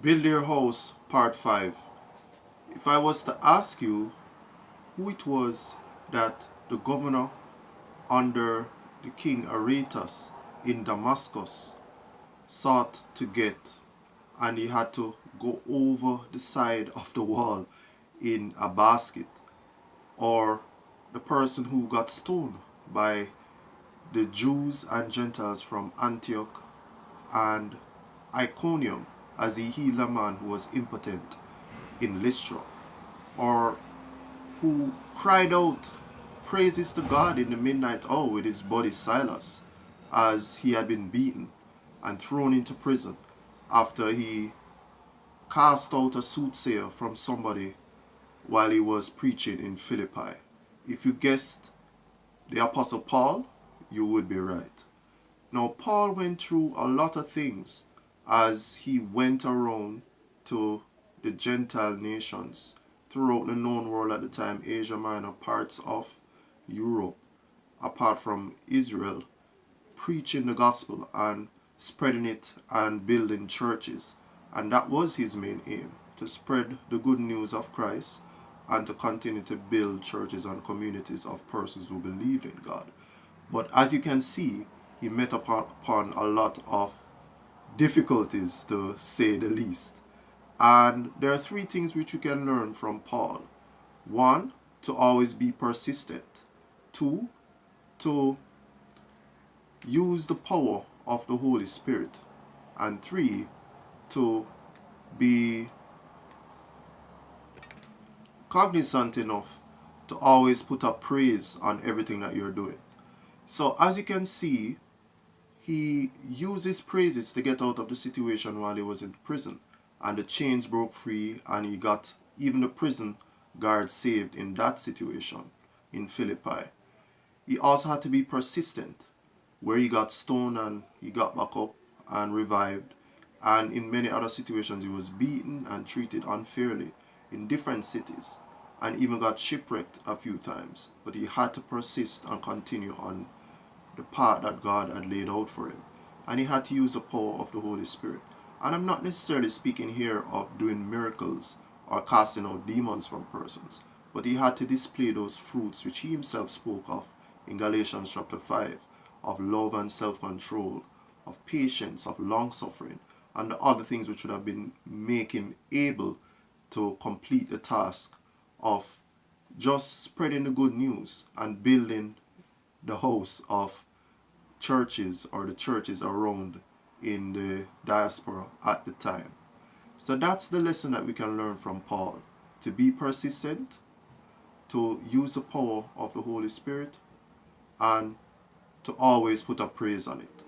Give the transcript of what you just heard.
Build Your House, Part 5. If I was to ask you who it was that the governor under the king Aretas in Damascus sought to get, and he had to go over the side of the wall in a basket, or the person who got stoned by the Jews and Gentiles from Antioch and Iconium as he healed a man who was impotent in Lystra, or who cried out praises to God in the midnight hour with his buddy Silas as he had been beaten and thrown into prison after he cast out a soothsayer from somebody while he was preaching in Philippi. If you guessed the Apostle Paul, you would be right. Now, Paul went through a lot of things as he went around to the Gentile nations throughout the known world at the time, Asia Minor, parts of Europe, apart from Israel, preaching the gospel and spreading it and building churches. And that was his main aim, to spread the good news of Christ and to continue to build churches and communities of persons who believed in God. But as you can see, he met upon a lot of difficulties, to say the least. And there are three things which you can learn from Paul. One, to always be persistent. Two, to use the power of the Holy Spirit. And three, to be cognizant enough to always put a praise on everything that you're doing. So as you can see, he used his praises to get out of the situation while he was in prison. And the chains broke free, and he got even the prison guard saved in that situation in Philippi. He also had to be persistent, where he got stoned and he got back up and revived. And in many other situations, he was beaten and treated unfairly in different cities, and even got shipwrecked a few times. But he had to persist and continue on the path that God had laid out for him. And he had to use the power of the Holy Spirit. And I'm not necessarily speaking here of doing miracles or casting out demons from persons, but he had to display those fruits which he himself spoke of in Galatians chapter 5, of love and self-control, of patience, of long-suffering, and the other things which would have been make him able to complete the task of just spreading the good news and building the house of churches, or the churches around in the diaspora at the time. So that's the lesson that we can learn from Paul: to be persistent, to use the power of the Holy Spirit, and to always put a praise on it.